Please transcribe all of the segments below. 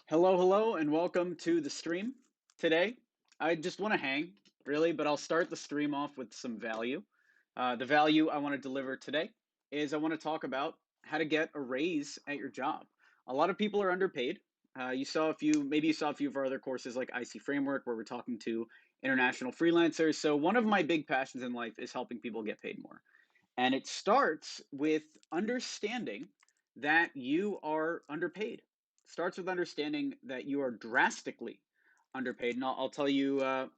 Hello, and welcome to the stream. Today, I just want to hang, really, but I'll start the stream off with some value. The value I want to deliver today is I want to talk about how to get a raise at your job. A lot of people are underpaid. Maybe you saw a few of our other courses like IC Framework, where we're talking to international freelancers. So, one of my big passions in life is helping people get paid more. And it starts with understanding that you are underpaid. It starts with understanding that you are drastically underpaid. And I'll tell you a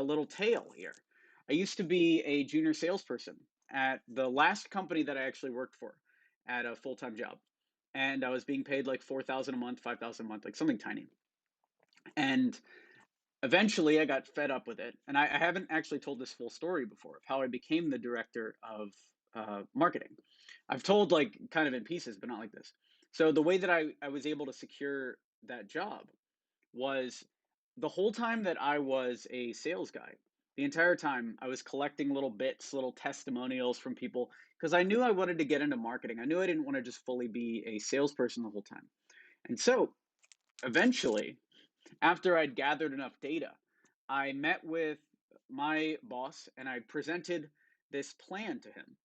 little tale here. I used to be a junior salesperson at the last company that I actually worked for at a full time job, and I was being paid like 4,000 a month, 5,000 a month, like something tiny. And eventually I got fed up with it. And I haven't actually told this full story before of how I became the director of marketing. I've told like kind of in pieces, but not like this. So the way that I was able to secure that job was the whole time that I was a sales guy, the entire time I was collecting little bits, little testimonials from people because I knew I wanted to get into marketing. I knew I didn't want to just fully be a salesperson the whole time. And so eventually, after I'd gathered enough data, I met with my boss and I presented this plan to him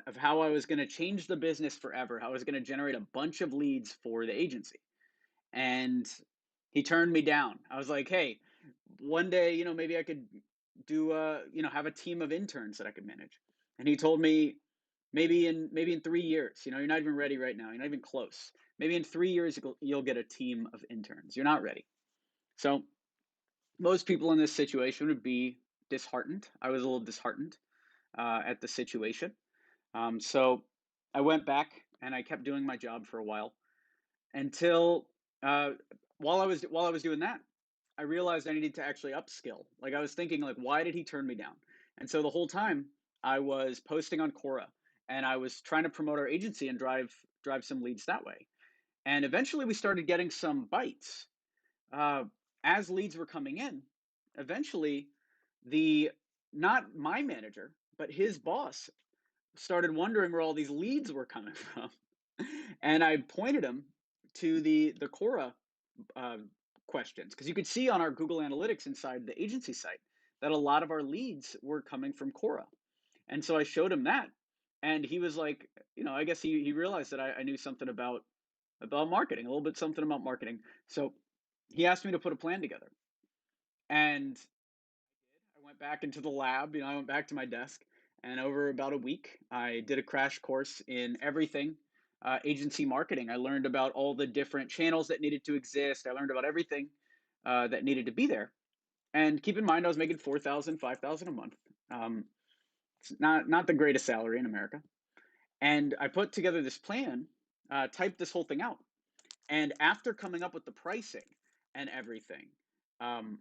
of how I was going to change the business forever, how I was going to generate a bunch of leads for the agency. And he turned me down. I was like, hey, one day, maybe I could have a team of interns that I could manage. And he told me, maybe in 3 years, you're not even ready right now. You're not even close. Maybe in 3 years, you'll get a team of interns. You're not ready. So most people in this situation would be disheartened. I was a little disheartened at the situation. So I went back and I kept doing my job for a while until uh, while I was doing that, I realized I needed to actually upskill. Like I was thinking, like, why did he turn me down? And so the whole time I was posting on Quora and I was trying to promote our agency and drive some leads that way. And eventually we started getting some bites uh, as leads were coming in. Eventually, the not my manager, but his boss started wondering where all these leads were coming from, and I pointed him to the Quora uh, questions because you could see on our Google Analytics inside the agency site that a lot of our leads were coming from Quora, and so I showed him that, and he was like, I guess he realized that I knew something about marketing, a little bit something about marketing. So he asked me to put a plan together. And I went back into the lab, I went back to my desk, and over about a week, I did a crash course in everything agency marketing. I learned about all the different channels that needed to exist. I learned about everything that needed to be there. And keep in mind, I was making 4,000, 5,000 a month. It's not the greatest salary in America. And I put together this plan, typed this whole thing out. And after coming up with the pricing and everything um,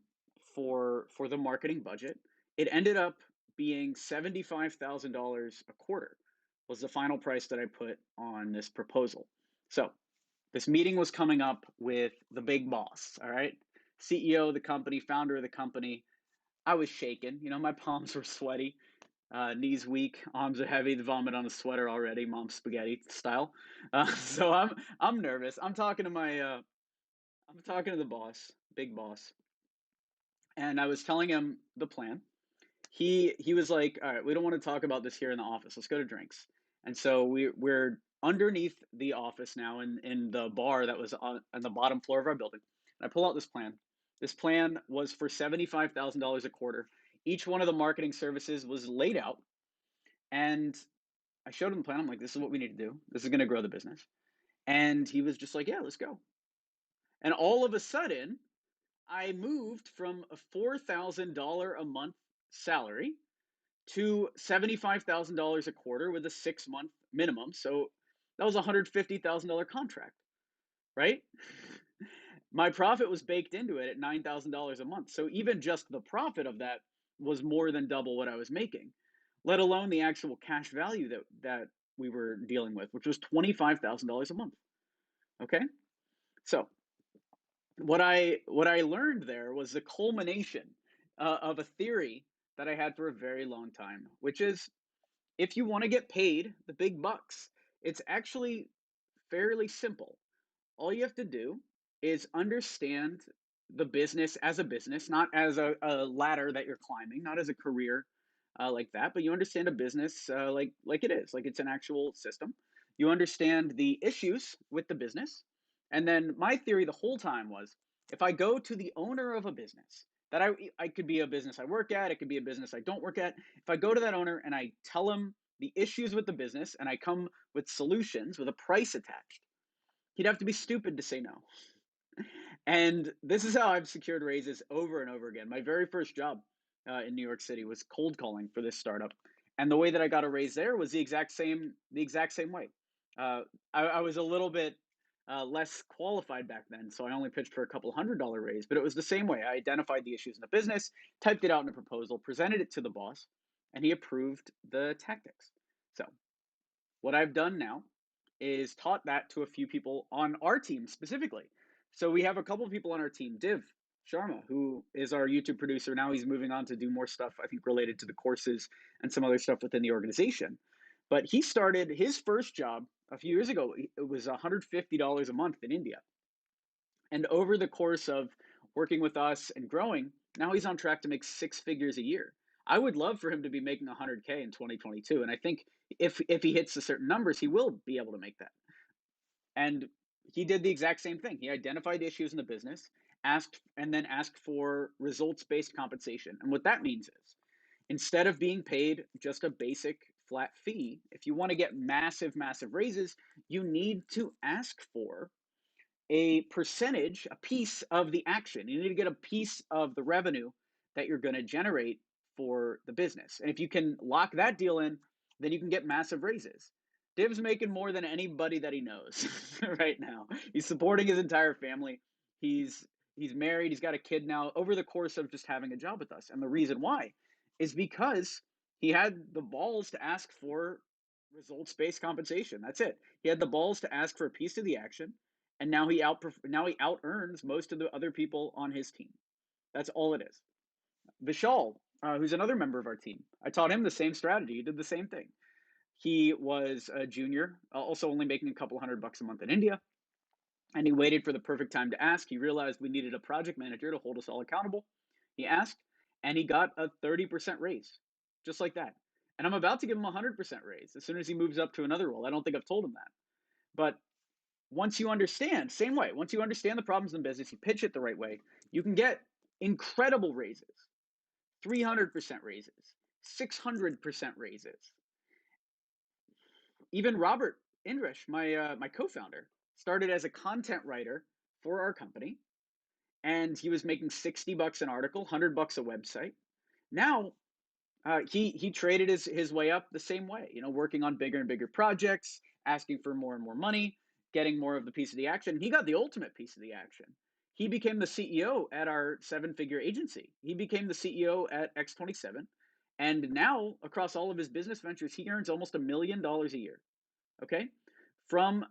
for the marketing budget, it ended up being $75,000 a quarter was the final price that I put on this proposal. So this meeting was coming up with the big boss, all right? CEO of the company, founder of the company. I was shaking, my palms were sweaty, knees weak, arms are heavy, the vomit on the sweater already, mom spaghetti style. So I'm nervous. I'm talking to the boss, big boss, and I was telling him the plan. He was like, "All right, we don't want to talk about this here in the office. Let's go to drinks." And so we're underneath the office now in the bar that was on the bottom floor of our building. And I pull out this plan. This plan was for $75,000 a quarter. Each one of the marketing services was laid out, and I showed him the plan. I'm like, "This is what we need to do. This is going to grow the business." And he was just like, "Yeah, let's go." And all of a sudden, I moved from a $4,000 a month salary to $75,000 a quarter with a 6 month minimum. So that was a $150,000 contract, right? My profit was baked into it at $9,000 a month. So even just the profit of that was more than double what I was making, let alone the actual cash value that we were dealing with, which was $25,000 a month. Okay. So what I learned there was the culmination of a theory that I had for a very long time, which is if you want to get paid the big bucks, it's actually fairly simple. All you have to do is understand the business as a business, not as a ladder that you're climbing, not as a career like that, but you understand a business like it is, like it's an actual system. You understand the issues with the business, and then my theory the whole time was, if I go to the owner of a business that I could be a business I work at, it could be a business I don't work at. If I go to that owner and I tell him the issues with the business and I come with solutions with a price attached, he'd have to be stupid to say no. And this is how I've secured raises over and over again. My very first job in New York City was cold calling for this startup, and the way that I got a raise there was the exact same way. Uh, I was a little bit less qualified back then, so I only pitched for a couple $100 raise, but it was the same way. I identified the issues in the business, typed it out in a proposal, presented it to the boss, and he approved the tactics. So what I've done now is taught that to a few people on our team specifically. So we have a couple of people on our team, Div Sharma, who is our YouTube producer. Now he's moving on to do more stuff, I think, related to the courses and some other stuff within the organization. But he started his first job a few years ago. It was $150 a month in India. And over the course of working with us and growing, now he's on track to make six figures a year. I would love for him to be making 100K in 2022. And I think if he hits the certain numbers, he will be able to make that. And he did the exact same thing. He identified issues in the business, asked for results-based compensation. And what that means is, instead of being paid just a basic flat fee, if you want to get massive, massive raises, you need to ask for a percentage, a piece of the action. You need to get a piece of the revenue that you're going to generate for the business. And if you can lock that deal in, then you can get massive raises. Div's making more than anybody that he knows right now. He's supporting his entire family. He's married. He's got a kid now over the course of just having a job with us. And the reason why is because he had the balls to ask for results-based compensation. That's it. He had the balls to ask for a piece of the action, and now he out earns most of the other people on his team. That's all it is. Vishal, who's another member of our team, I taught him the same strategy. He did the same thing. He was a junior, also only making a couple $100 a month in India, and he waited for the perfect time to ask. He realized we needed a project manager to hold us all accountable. He asked, and he got a 30% raise, just like that. And I'm about to give him a 100% raise as soon as he moves up to another role. I don't think I've told him that. But once you understand, same way, once you understand the problems in business, you pitch it the right way, you can get incredible raises, 300% raises, 600% raises. Even Robert Indrish, my co-founder, started as a content writer for our company, and he was making $60 an article, $100 a website. Now he traded his way up the same way, working on bigger and bigger projects, asking for more and more money, getting more of the piece of the action. He got the ultimate piece of the action. He became the CEO at our seven-figure agency. He became the CEO at X27. And now, across all of his business ventures, he earns almost $1 million a year. Okay, from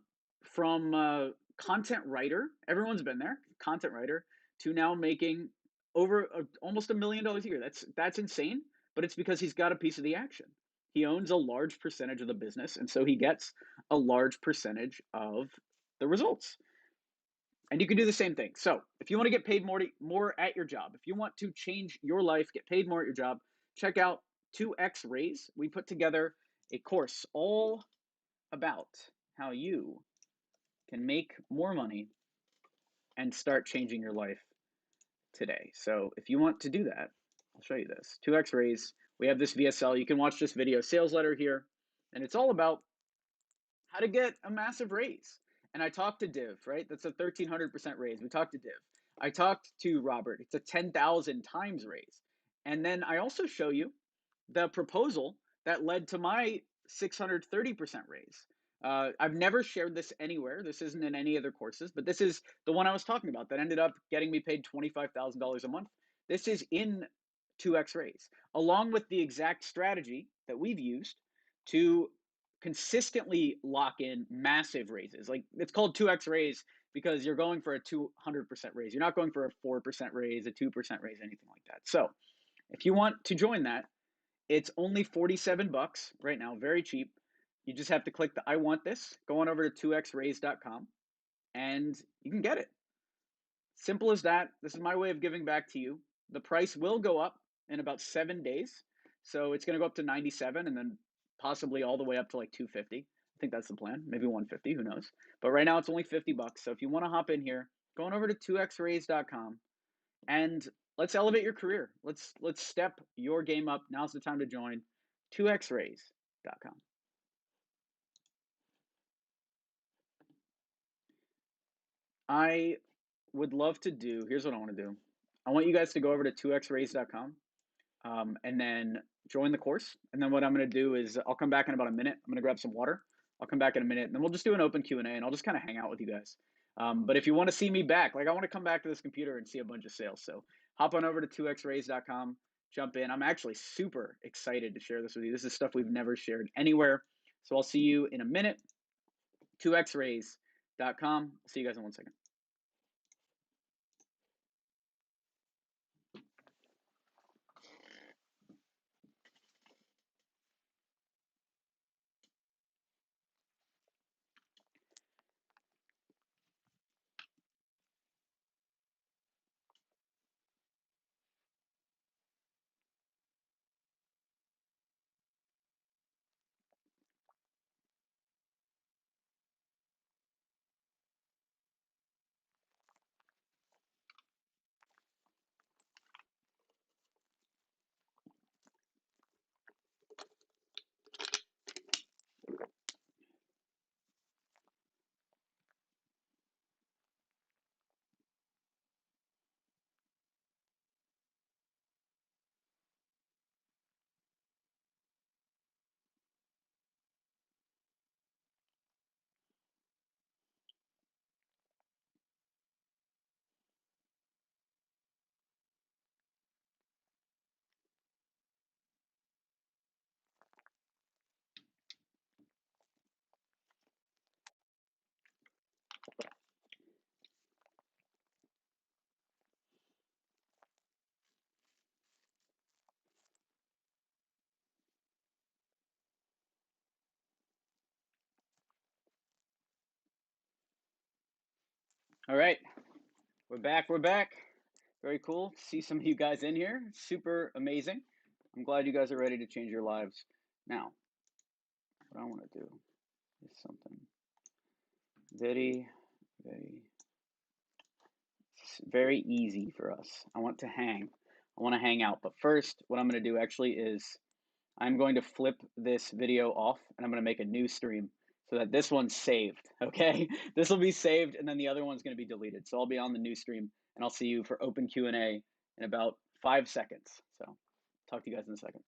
content writer, everyone's been there, content writer, to now making over almost $1 million a year. That's insane, but it's because he's got a piece of the action. He owns a large percentage of the business, and so he gets a large percentage of the results. And you can do the same thing. So if you want to get paid more at your job, if you want to change your life, get paid more at your job, check out 2X Raise. We put together a course all about how you can make more money and start changing your life today. So if you want to do that, I'll show you this. 2X Raise. We have this VSL. You can watch this video sales letter here, and it's all about how to get a massive raise. And I talked to Div, right? That's a 1,300% raise. We talked to Div. I talked to Robert. It's a 10,000 times raise. And then I also show you the proposal that led to my 630% raise. I've never shared this anywhere. This isn't in any other courses, but this is the one I was talking about that ended up getting me paid $25,000 a month. This is in 2X Raise, along with the exact strategy that we've used to consistently lock in massive raises. Like, it's called 2X Raise because you're going for a 200% raise. You're not going for a 4% raise, a 2% raise, anything like that. So if you want to join that, it's only $47 right now, very cheap. You just have to click the I want this, go on over to 2xraise.com, and you can get it. Simple as that. This is my way of giving back to you. The price will go up in about 7 days. So it's going to go up to 97 and then possibly all the way up to like 250. I think that's the plan. Maybe 150, who knows. But right now it's only 50 bucks. So if you want to hop in here, go on over to 2xraise.com and let's elevate your career. Let's step your game up. Now's the time to join 2xraise.com. I would love to do, here's what I want to do. I want you guys to go over to 2xraise.com and then join the course. And then what I'm going to do is I'll come back in about a minute. I'm going to grab some water. I'll come back in a minute, and then we'll just do an open Q&A, and I'll just kind of hang out with you guys. But if you want to see me back, like I want to come back to this computer and see a bunch of sales. So hop on over to 2xraise.com, jump in. I'm actually super excited to share this with you. This is stuff we've never shared anywhere. So I'll see you in a minute. 2xraise.com. See you guys in 1 second. All right, we're back. We're back. Very cool to see some of you guys in here. Super amazing. I'm glad you guys are ready to change your lives. Now, what I want to do is something very, very easy for us. I want to hang out. But first, what I'm going to do actually is I'm going to flip this video off and I'm going to make a new stream so that this one's saved. Okay, this will be saved and then the other one's going to be deleted. So I'll be on the new stream and I'll see you for open Q&A in about 5 seconds. So talk to you guys in a second.